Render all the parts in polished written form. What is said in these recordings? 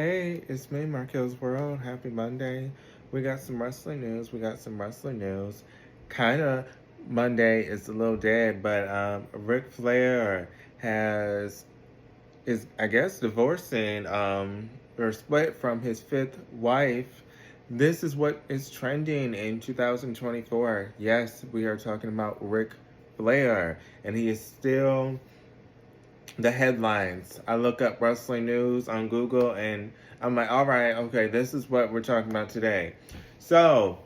Hey, it's me, Marquelworld. Happy Monday. We got some wrestling news. Kind of Monday is a little dead, but Ric Flair has is I guess divorcing or split from his fifth wife. This is what is trending in 2024. Yes, we are talking about Ric Flair, and he is still the headlines. I look up wrestling news on Google and I'm like, all right, okay, this is what we're talking about today. So,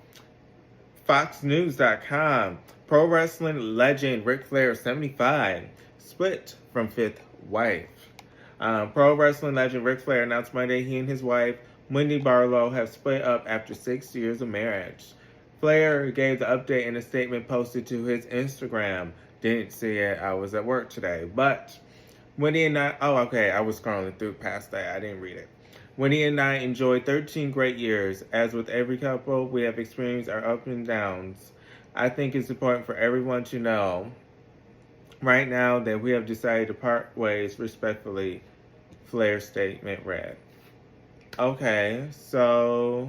FoxNews.com, pro wrestling legend Ric Flair, 75, split from fifth wife. Pro wrestling legend Ric Flair announced Monday he and his wife, Wendy Barlow, have split up after 6 years of marriage. Flair gave the update in a statement posted to his Instagram. Didn't see it, I was at work today. But Winnie and I, oh, okay, I was scrolling through past that. I didn't read it. Winnie and I enjoyed 13 great years. As with every couple, we have experienced our ups and downs. I think it's important for everyone to know right now that we have decided to part ways respectfully, Flair's statement read. Okay, so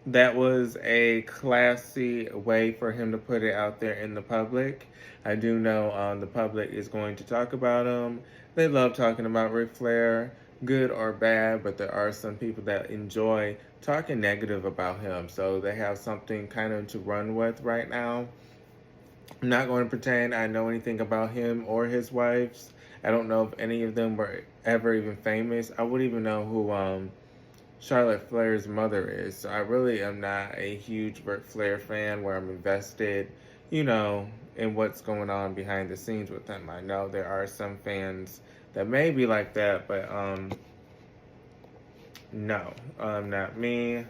that was a classy way for him to put it out there in the public. I do know the public is going to talk about him. They love talking about Ric Flair, good or bad, but there are some people that enjoy talking negative about him. So they have something kind of to run with right now. I'm not going to pretend I know anything about him or his wives. I don't know if any of them were ever even famous. I wouldn't even know who Charlotte Flair's mother is. So I really am not a huge Ric Flair fan where I'm invested, in what's going on behind the scenes with him. I know there are some fans that may be like that, but no, not me.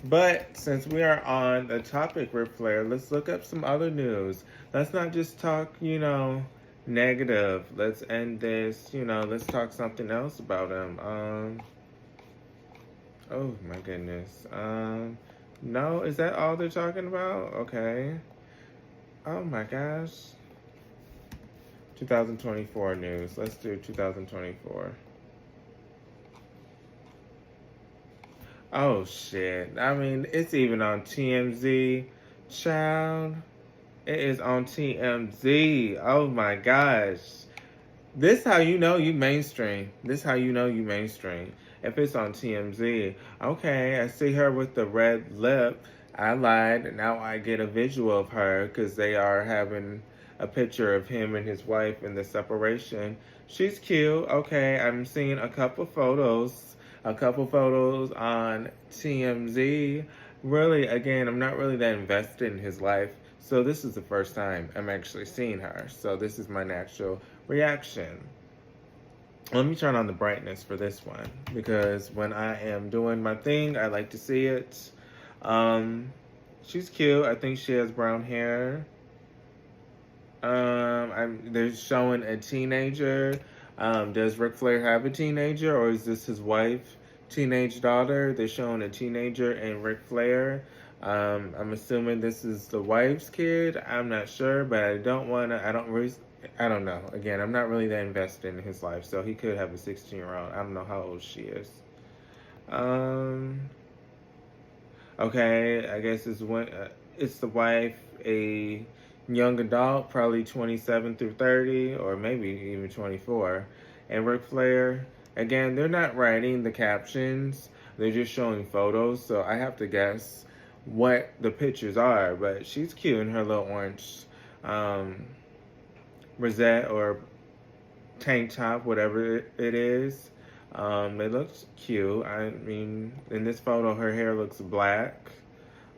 But since we are on the topic Ric Flair, let's look up some other news. Let's not just talk, negative. Let's end this, let's talk something else about him. Oh my goodness. No, is that all they're talking about? Okay. Oh my gosh. 2024 news. Let's do 2024. Oh shit. I mean, it's even on TMZ. Child. It is on TMZ. Oh my gosh. This how you know you mainstream. This how you know you mainstream. If it's on TMZ. Okay, I see her with the red lip. I lied. Now I get a visual of her because they are having a picture of him and his wife in the separation. She's cute. Okay, I'm seeing a couple photos. A couple photos on TMZ. Really, again, I'm not really that invested in his life. So this is the first time I'm actually seeing her. So this is my natural reaction. Let me turn on the brightness for this one because when I am doing my thing, I like to see it. She's cute. I think she has brown hair. They're showing a teenager. Does Ric Flair have a teenager, or is this his wife, teenage daughter? They're showing a teenager and Ric Flair. I'm assuming this is the wife's kid. I'm not sure, but I don't know. Again, I'm not really that invested in his life, so he could have a 16-year-old. I don't know how old she is. Okay, I guess it's the wife, a young adult, probably 27 through 30, or maybe even 24. And Ric Flair, again, they're not writing the captions. They're just showing photos, so I have to guess what the pictures are. But she's cute in her little orange rosette or tank top, whatever it is. It looks cute. I mean, in this photo, her hair looks black.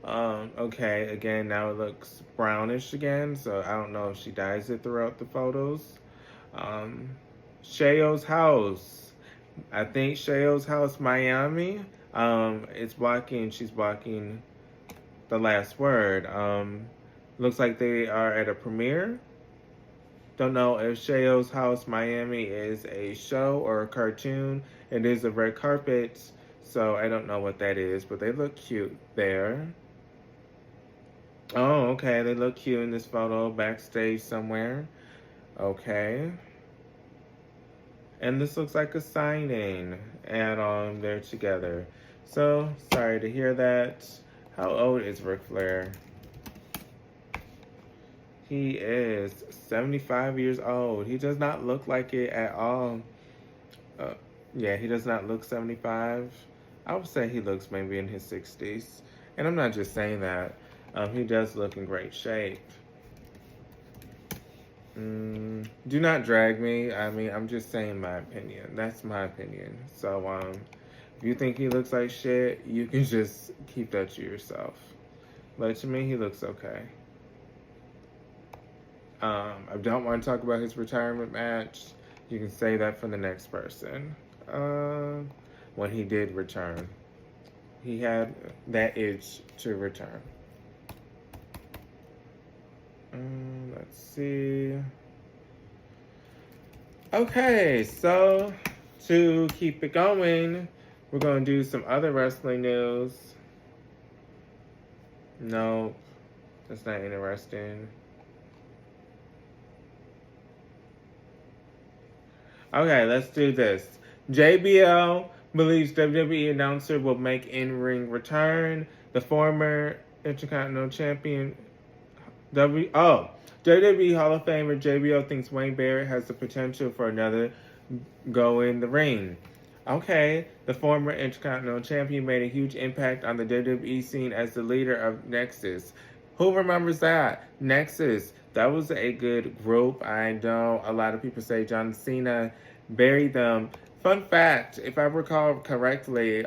Okay, again, now it looks brownish again, so I don't know if she dyes it throughout the photos. Shea's house. I think Shea's house, Miami. She's blocking the last word. Looks like they are at a premiere. Don't know if Shea's House Miami is a show or a cartoon. It is a red carpet, so I don't know what that is, but they look cute there. Oh, okay, they look cute in this photo backstage somewhere. Okay. And this looks like a signing, and they're together. So, sorry to hear that. How old is Ric Flair? He is 75 years old. He does not look like it at all. Uh, yeah, he does not look 75. I would say he looks maybe in his 60s. And I'm not just saying that. He does look in great shape. Do not drag me. I mean, I'm just saying my opinion. That's my opinion. So, if you think he looks like shit, you can just keep that to yourself. But to me, he looks okay. I don't want to talk about his retirement match. You can say that for the next person. When he did return, he had that itch to return. Let's see. Okay, so to keep it going, we're going to do some other wrestling news. No, that's not interesting. Okay, let's do this. JBL believes WWE announcer will make in-ring return. The former Intercontinental Champion WWE Hall of Famer JBL thinks Wayne Barrett has the potential for another go in the ring. Okay, the former Intercontinental Champion made a huge impact on the WWE scene as the leader of Nexus. Who remembers that? Nexus. That was a good group. I know a lot of people say John Cena buried them. Fun fact, if I recall correctly,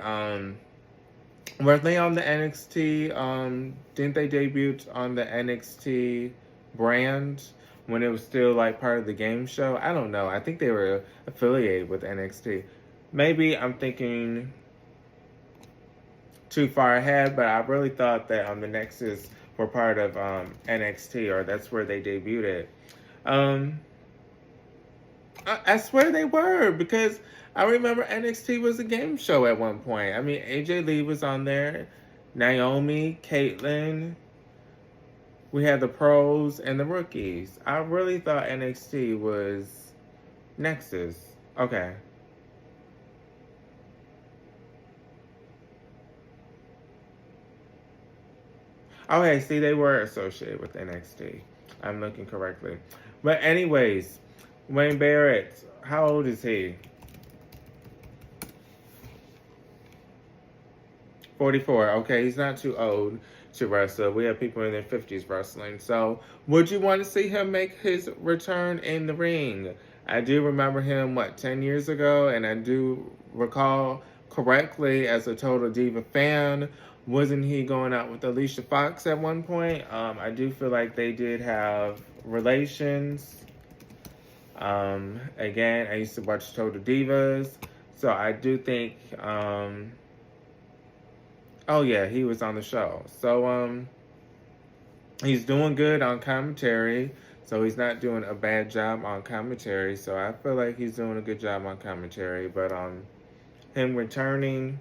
were they on the NXT? Didn't they debut on the NXT brand when it was still like part of the game show? I don't know. I think they were affiliated with NXT. Maybe I'm thinking too far ahead, but I really thought that the Nexus were part of NXT, or that's where they debuted it. I swear they were, because I remember NXT was a game show at one point. I mean, AJ Lee was on there, Naomi, Caitlyn. We had the pros and the rookies. I really thought NXT was Nexus. Okay. Okay, see, they were associated with NXT. I'm looking correctly. But anyways, Wayne Barrett, how old is he? 44. Okay, he's not too old to wrestle. We have people in their 50s wrestling. So, would you want to see him make his return in the ring? I do remember him, 10 years ago? And I do recall correctly as a Total Diva fan, wasn't he going out with Alicia Fox at one point? I do feel like they did have relations. Again, I used to watch Total Divas. So, I do think... Oh yeah, he was on the show. So he's doing good on commentary. So he's not doing a bad job on commentary. So I feel like he's doing a good job on commentary. But him returning,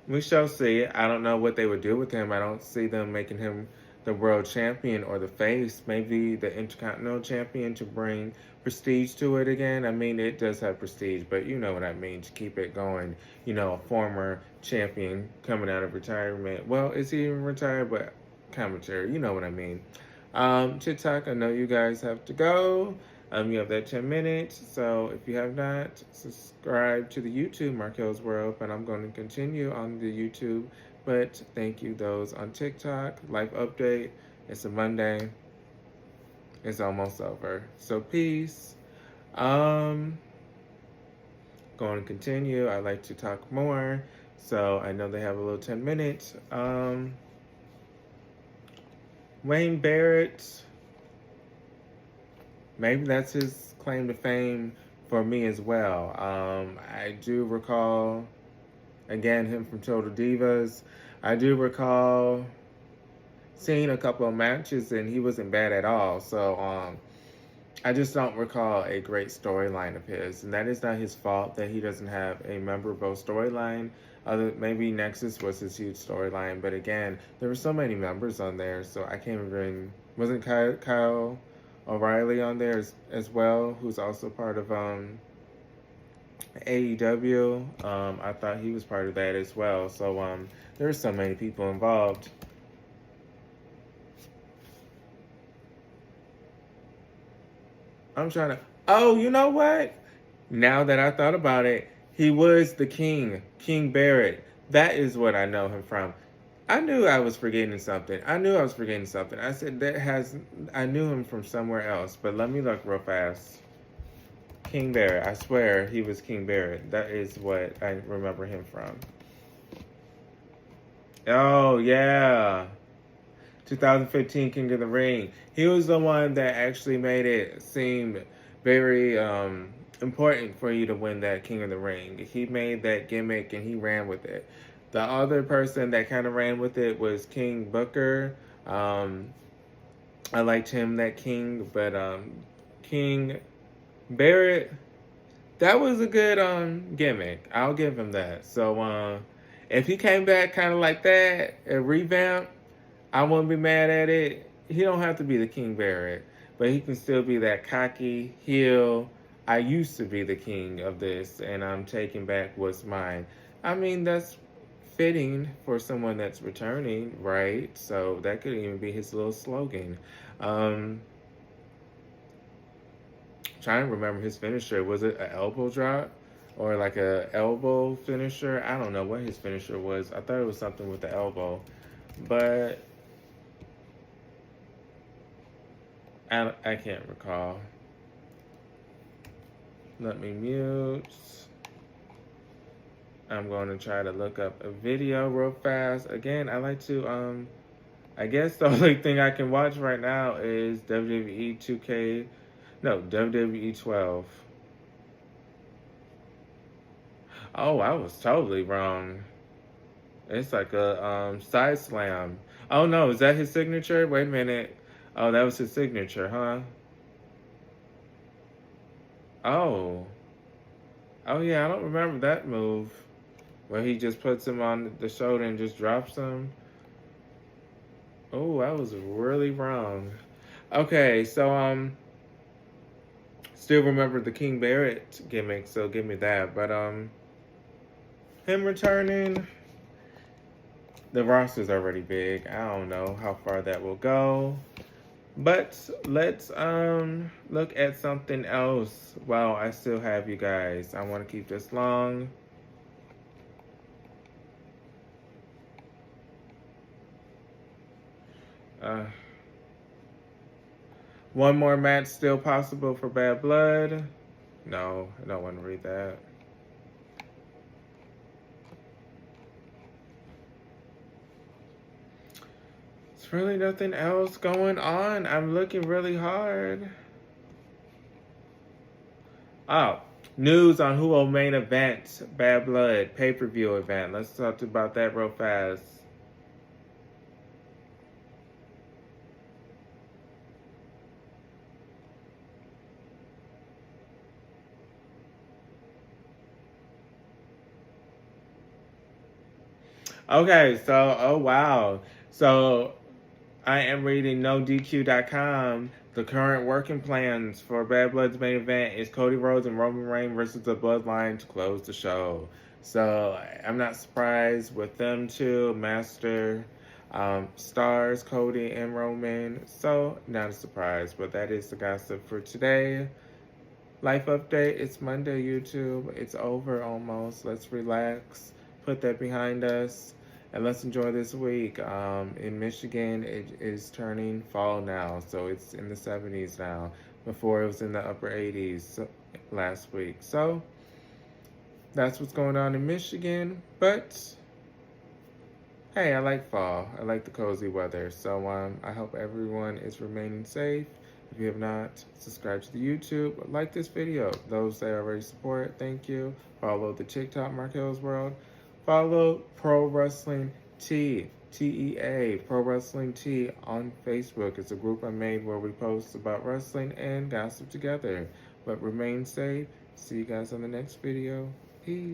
we shall see. I don't know what they would do with him. I don't see them making him the world champion or the face. Maybe the Intercontinental Champion to bring prestige to it again. I mean, it does have prestige, but you know what I mean, to keep it going. You know, a former champion coming out of retirement. Well, is he even retired? But commentary, you know what I mean. TikTok, I know you guys have to go. You have that 10 minutes. So if you have not, subscribe to the YouTube, Marquelworld, and I'm going to continue on the YouTube. But thank you those on TikTok. Life update. It's a Monday. It's almost over. So peace. Going to continue. I like to talk more. So I know they have a little 10 minutes. Wayne Barrett. Maybe that's his claim to fame for me as well. I do recall, again, him from Total Divas. I do recall seeing a couple of matches, and he wasn't bad at all. So I just don't recall a great storyline of his. And that is not his fault that he doesn't have a memorable storyline. Maybe Nexus was his huge storyline. But again, there were so many members on there, so I can't even... Wasn't Kyle O'Reilly on there as well, who's also part of AEW. I thought he was part of that as well. So there's so many people involved. I'm trying to. Oh, you know what? Now that I thought about it, he was the king, King Barrett. That is what I know him from. I knew I was forgetting something. I said I knew him from somewhere else, but let me look real fast. King Barrett. I swear he was King Barrett. That is what I remember him from. Oh, yeah. 2015 King of the Ring. He was the one that actually made it seem very important for you to win that King of the Ring. He made that gimmick and he ran with it. The other person that kind of ran with it was King Booker. I liked him, that King, but King Barrett, that was a good gimmick. I'll give him that. So if he came back kind of like that, a revamp, I wouldn't be mad at it. He don't have to be the King Barrett, but he can still be that cocky heel. I used to be the king of this, and I'm taking back what's mine. I mean, that's fitting for someone that's returning, right? So that could even be his little slogan. Trying to remember his finisher. Was it an elbow drop or like a elbow finisher? I don't know what his finisher was. I thought it was something with the elbow, but I can't recall. Let me mute. I'm going to try to look up a video real fast. Again, I like to, I guess the only thing I can watch right now is WWE 2K, no, WWE 12. Oh, I was totally wrong. It's like a side slam. Oh no, is that his signature? Wait a minute. Oh, that was his signature, huh? Oh. Oh yeah, I don't remember that move. Where he just puts him on the shoulder and just drops him. Oh, I was really wrong. Okay, so still remember the King Barrett gimmick, so give me that. But him returning, the roster's already big. I don't know how far that will go. But let's look at something else while I still have you guys. I want to keep this long. One more match still possible for Bad Blood? No, I don't want to read that. There's really nothing else going on. I'm looking really hard. Oh, news on who will main event Bad Blood pay-per-view event. Let's talk about that real fast. Okay, so, oh wow. So, I am reading NoDQ.com. The current working plans for Bad Blood's main event is Cody Rhodes and Roman Reigns versus the Bloodline to close the show. So, I'm not surprised with them two, Master stars, Cody and Roman. So, not a surprise, but that is the gossip for today. Life update, it's Monday, YouTube. It's over almost. Let's relax, put that behind us, and let's enjoy this week. In Michigan, it is turning fall now, so it's in the 70s now. Before, it was in the upper 80s last week. So, that's what's going on in Michigan, but hey, I like fall. I like the cozy weather. So, I hope everyone is remaining safe. If you have not, subscribe to the YouTube. Like this video. Those that already support, thank you. Follow the TikTok Marquelworld. Follow Pro Wrestling T, TEA, Pro Wrestling T on Facebook. It's a group I made where we post about wrestling and gossip together. But remain safe. See you guys on the next video. Peace.